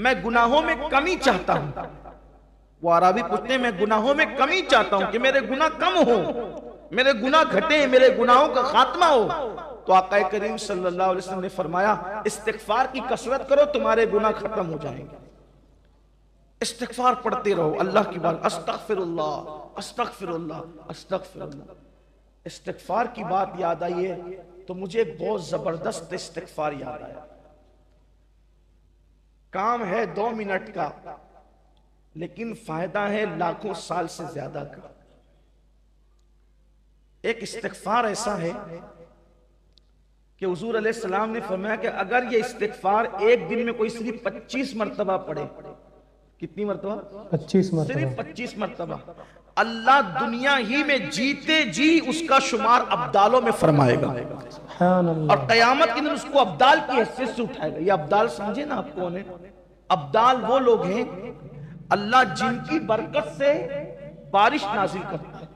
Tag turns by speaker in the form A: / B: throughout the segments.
A: میں گناہوں میں کمی چاہتا ہوں. وہ عربی پوچھتے ہیں میں گناہوں میں کمی چاہتا ہوں کہ میرے گناہ کم ہوں، میرے گناہ گھٹیں، میرے گناہوں کا خاتمہ ہو. تو آقا کریم صلی اللہ علیہ وسلم نے فرمایا استغفار کی کثرت کرو تمہارے گناہ ختم ہو جائیں گے. استغفار پڑھتے رہو اللہ کی بات، استغفر اللہ استغفر اللہ استغفر اللہ. استغفار کی بات یاد آئی ہے تو مجھے ایک بہت زبردست استغفار یاد آیا. کام ہے 2 منٹ کا لیکن فائدہ ہے لاکھوں سال سے زیادہ کا. ایک استغفار ایسا ہے کہ حضور علیہ السلام نے فرمایا کہ اگر یہ استغفار ایک دن میں کوئی صرف 25 مرتبہ پڑھے. کتنی مرتبہ؟
B: 25 مرتبہ.
A: صرف 25 مرتبہ. اللہ دنیا ہی میں جیتے جی اس کا شمار ابدالوں میں فرمائے گا
B: سبحان اللہ.
A: اور قیامت کے دن اس کو ابدال کی حیثیت سے اٹھائے گا. یہ ابدال سمجھے نا آپ کون ہیں؟ ابدال وہ لوگ ہیں اللہ جن کی برکت سے بارش نازل کرتا ہے.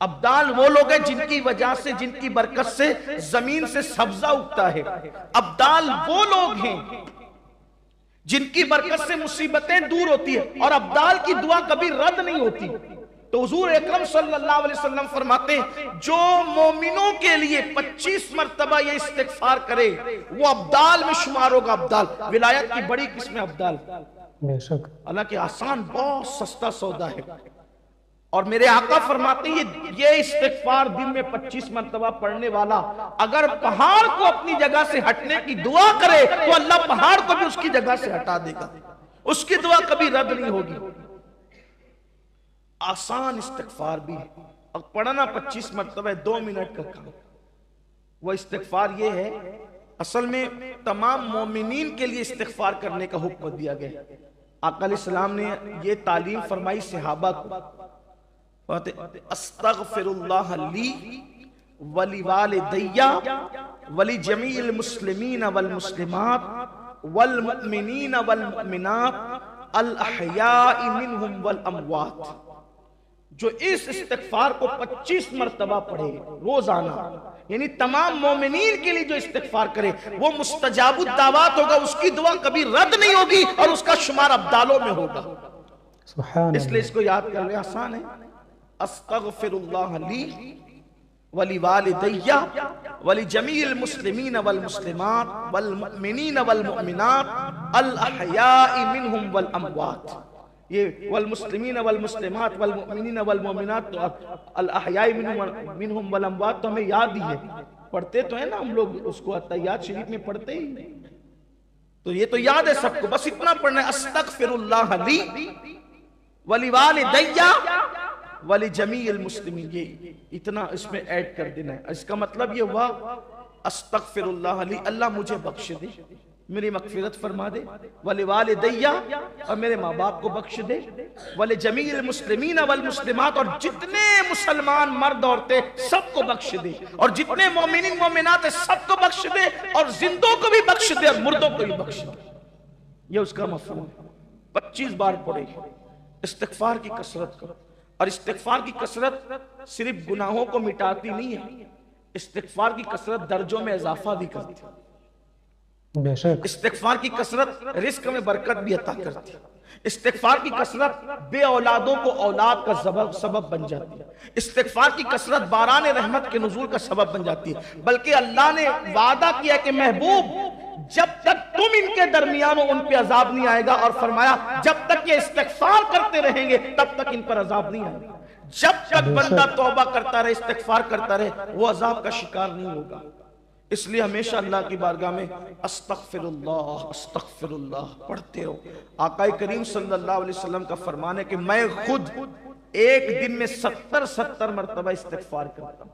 A: ابدال وہ لوگ ہیں جن کی وجہ سے، جن کی برکت سے زمین سے سبزہ اگتا ہے. ابدال وہ لوگ ہیں جن کی برکت سے مصیبتیں دور ہوتی ہیں اور ابدال کی دعا کبھی رد نہیں ہوتی. تو حضور اکرم صلی اللہ علیہ وسلم فرماتے ہیں جو مومنوں کے لیے 25 مرتبہ یہ استغفار کرے وہ ابدال میں شمار ہوگا. ابدال ولایت کی بڑی قسم ابدال.
B: بے شک.
A: حالانکہ آسان بہت سستا سودا ہے. اور میرے آقا فرماتے ہیں یہ استغفار دن میں 25 مرتبہ پڑھنے والا اگر پہاڑ کو اپنی جگہ سے ہٹنے کی دعا کرے تو اللہ پہاڑ کو بھی اس کی جگہ سے ہٹا دے گا. اس کی دعا کبھی رد نہیں ہوگی. آسان استغفار بھی ہے اور پڑھنا 25 مرتبہ 2 منٹ کا کام. وہ استغفار یہ ہے اصل میں تمام مومنین کے لیے استغفار کرنے کا حکم دیا گیا. آقا علیہ السلام نے یہ تعلیم فرمائی صحابہ کو. استغفر اللہ لی ولی والدیہ ولی جمیع المسلمین والمسلمات والمؤمنین والمؤمنات الاحیاء منہم والاموات. جو اس استغفار کو 25 مرتبہ پڑھے روزانہ یعنی تمام مومنین کے لیے جو استغفار کرے وہ مستجاب الدعوات ہوگا. اس کی دعا کبھی رد نہیں ہوگی اور اس کا شمار ابدالوں میں ہوگا.
B: سبحان
A: اس لیے اس کو یاد کر لیں آسان ہے. استغفر اللہ لی ولی والدیہ ولی جمیع المسلمین والمسلمات والمؤمنین والمؤمنات الاحیاء منہم والاموات. یہ والمسلمین والمسلمات والمؤمنین والمؤمنات الاحیاء منہم والاموات تو ہمیں یاد ہی ہے. پڑھتے تو ہیں نا ہم لوگ اس کو تحیات شریف میں پڑھتے ہی تو یہ تو یاد ہے سب کو. بس اتنا پڑھنا ہے استغفر اللہ لی ولی والدیہ ولی جمیع المسلمین. یہ اتنا اس میں ایڈ کر دینا ہے. اس کا مطلب یہ ہوا استغفر اللہ لی اللہ مجھے بخش دے، میری مغفرت فرما دے. ولی والدیہ اور میرے ماں باپ کو بخش دے. ولی جمیع المسلمین والمسلمات اور جتنے مسلمان مرد عورتیں سب کو بخش دے اور جتنے مومنین مومنات سب کو بخش دے اور زندوں کو بھی بخش دے اور مردوں کو بھی بخش دے. یہ اس کا مفہوم ہے. 25 بار پڑھے استغفار کی کثرت کرو. اور استغفار کی کثرت صرف گناہوں کو مٹاتی نہیں ہے، استغفار کی کثرت درجوں میں اضافہ بھی کرتی ہے.
B: بے شک.
A: استغفار کی کثرت رزق میں برکت بھی عطا کرتی ہے. استغفار کی کثرت بے اولادوں کو اولاد کا سبب بن جاتی ہے. استغفار کی کثرت باران رحمت کے نزول کا سبب بن جاتی ہے. بلکہ اللہ نے وعدہ کیا کہ محبوب جب تک تم ان کے درمیان ہو ان پہ عذاب نہیں آئے گا، اور فرمایا جب تک یہ استغفار کرتے رہیں گے تب تک ان پر عذاب نہیں آئے گا. جب تک بندہ توبہ کرتا رہے استغفار کرتا رہے وہ عذاب کا شکار نہیں ہوگا. اس لیے ہمیشہ اللہ کی بارگاہ میں استغفر اللہ پڑھتے رہو. آقا کریم صلی اللہ علیہ وسلم کا فرمان ہے کہ میں خود ایک دن میں 70 مرتبہ استغفار کرتا ہوں.